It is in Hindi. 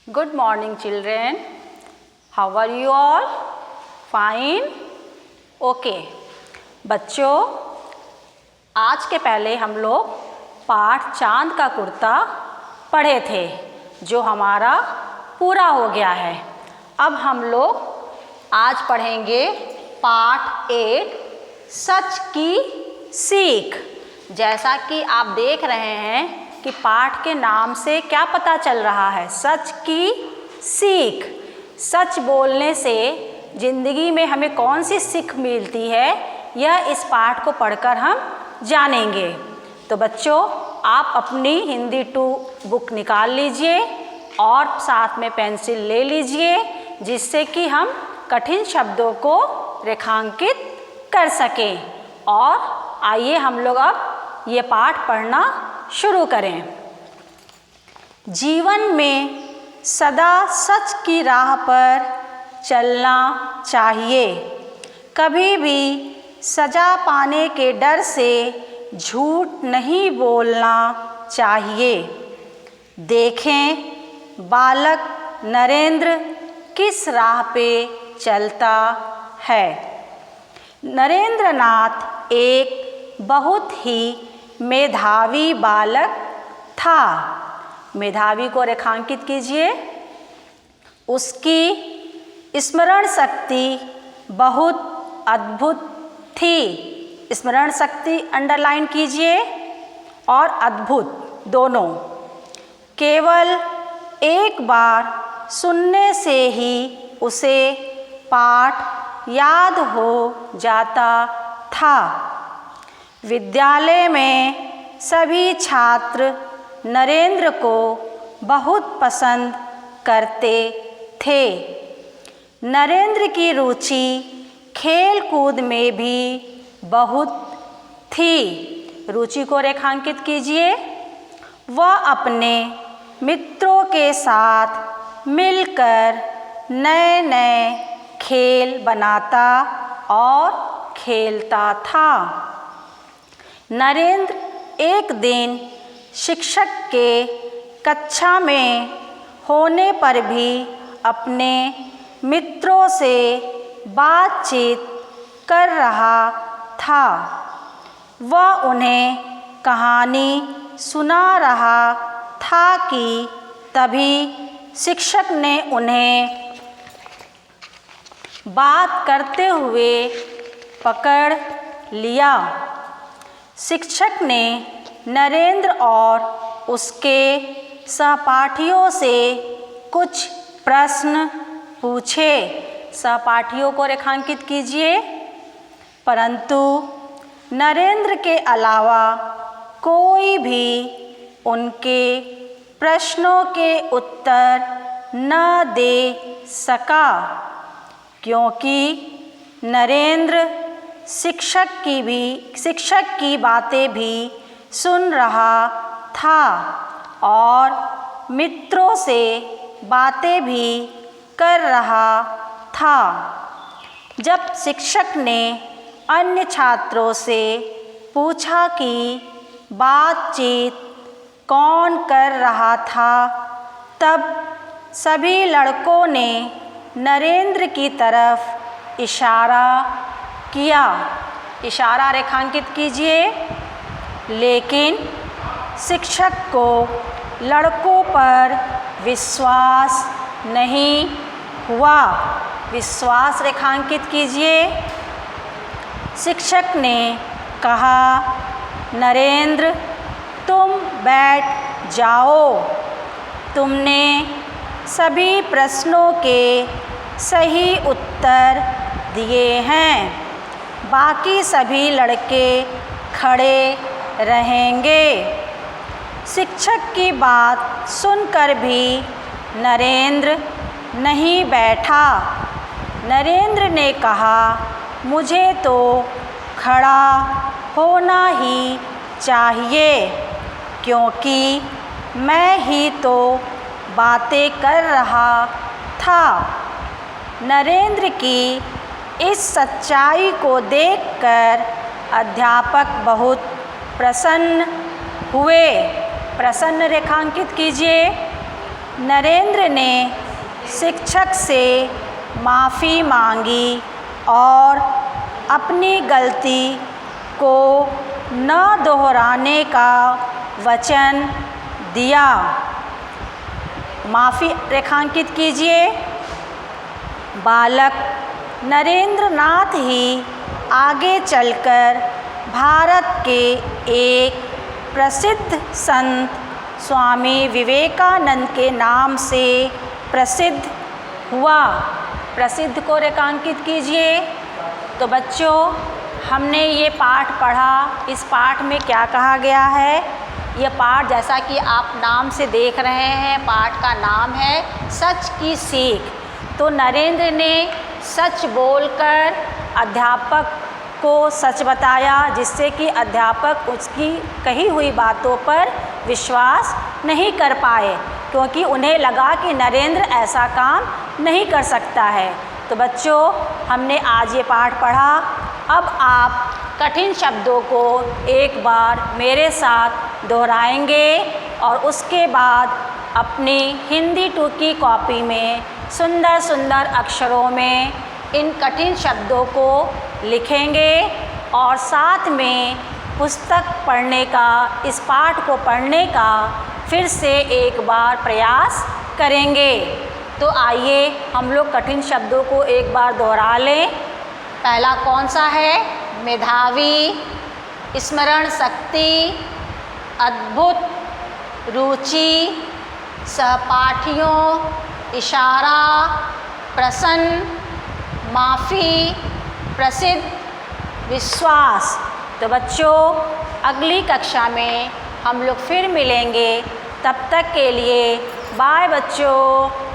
Good morning children. How are you all? Fine? Okay. बच्चों, आज के पहले हम लोग पाठ चांद का कुर्ता पढ़े थे जो हमारा पूरा हो गया है। अब हम लोग आज पढ़ेंगे पाठ 8 सच की सीख। जैसा कि आप देख रहे हैं कि पाठ के नाम से क्या पता चल रहा है, सच की सीख। सच बोलने से ज़िंदगी में हमें कौन सी सीख मिलती है, यह इस पाठ को पढ़कर हम जानेंगे। तो बच्चों, आप अपनी हिंदी 2 बुक निकाल लीजिए और साथ में पेंसिल ले लीजिए, जिससे कि हम कठिन शब्दों को रेखांकित कर सकें। और आइए हम लोग अब ये पाठ पढ़ना शुरू करें। जीवन में सदा सच की राह पर चलना चाहिए। कभी भी सजा पाने के डर से झूठ नहीं बोलना चाहिए। देखें बालक नरेंद्र किस राह पे चलता है। नरेंद्र नाथ एक बहुत ही मेधावी बालक था। मेधावी को रेखांकित कीजिए। उसकी स्मरण शक्ति बहुत अद्भुत थी। स्मरण शक्ति अंडरलाइन कीजिए और अद्भुत दोनों। केवल एक बार सुनने से ही उसे पाठ याद हो जाता था। विद्यालय में सभी छात्र नरेंद्र को बहुत पसंद करते थे। नरेंद्र की रुचि खेल कूद में भी बहुत थी। रुचि को रेखांकित कीजिए। वह अपने मित्रों के साथ मिलकर नए नए खेल बनाता और खेलता था। नरेंद्र एक दिन शिक्षक के कक्षा में होने पर भी अपने मित्रों से बातचीत कर रहा था। वह उन्हें कहानी सुना रहा था कि तभी शिक्षक ने उन्हें बात करते हुए पकड़ लिया। शिक्षक ने नरेंद्र और उसके सहपाठियों से कुछ प्रश्न पूछे। सहपाठियों को रेखांकित कीजिए। परंतु नरेंद्र के अलावा कोई भी उनके प्रश्नों के उत्तर न दे सका, क्योंकि नरेंद्र शिक्षक की बातें भी सुन रहा था और मित्रों से बातें भी कर रहा था। जब शिक्षक ने अन्य छात्रों से पूछा कि बातचीत कौन कर रहा था, तब सभी लड़कों ने नरेंद्र की तरफ इशारा किया। इशारा रेखांकित कीजिए। लेकिन शिक्षक को लड़कों पर विश्वास नहीं हुआ। विश्वास रेखांकित कीजिए। शिक्षक ने कहा, नरेंद्र तुम बैठ जाओ। तुमने सभी प्रश्नों के सही उत्तर दिए हैं। बाकी सभी लड़के खड़े रहेंगे। शिक्षक की बात सुनकर भी नरेंद्र नहीं बैठा। नरेंद्र ने कहा, मुझे तो खड़ा होना ही चाहिए, क्योंकि मैं ही तो बातें कर रहा था। नरेंद्र की इस सच्चाई को देखकर अध्यापक बहुत प्रसन्न हुए। प्रसन्न रेखांकित कीजिए। नरेंद्र ने शिक्षक से माफ़ी मांगी और अपनी गलती को न दोहराने का वचन दिया। माफ़ी रेखांकित कीजिए। बालक नरेंद्र नाथ ही आगे चलकर भारत के एक प्रसिद्ध संत स्वामी विवेकानंद के नाम से प्रसिद्ध हुआ। प्रसिद्ध को रेखांकित कीजिए। तो बच्चों, हमने ये पाठ पढ़ा। इस पाठ में क्या कहा गया है? यह पाठ, जैसा कि आप नाम से देख रहे हैं, पाठ का नाम है सच की सीख। तो नरेंद्र ने सच बोलकर अध्यापक को सच बताया, जिससे कि अध्यापक उसकी कही हुई बातों पर विश्वास नहीं कर पाए, क्योंकि उन्हें लगा कि नरेंद्र ऐसा काम नहीं कर सकता है। तो बच्चों, हमने आज ये पाठ पढ़ा। अब आप कठिन शब्दों को एक बार मेरे साथ दोहराएंगे और उसके बाद अपनी हिंदी 2 की कॉपी में सुंदर सुंदर अक्षरों में इन कठिन शब्दों को लिखेंगे और साथ में पुस्तक पढ़ने का, इस पाठ को पढ़ने का फिर से एक बार प्रयास करेंगे। तो आइए हम लोग कठिन शब्दों को एक बार दोहरा लें। पहला कौन सा है? मेधावी, स्मरण शक्ति, अद्भुत, रुचि, सहपाठियों, इशारा, प्रसन्न, माफ़ी, प्रसिद्ध, विश्वास। तो बच्चों, अगली कक्षा में हम लोग फिर मिलेंगे। तब तक के लिए बाय बच्चों।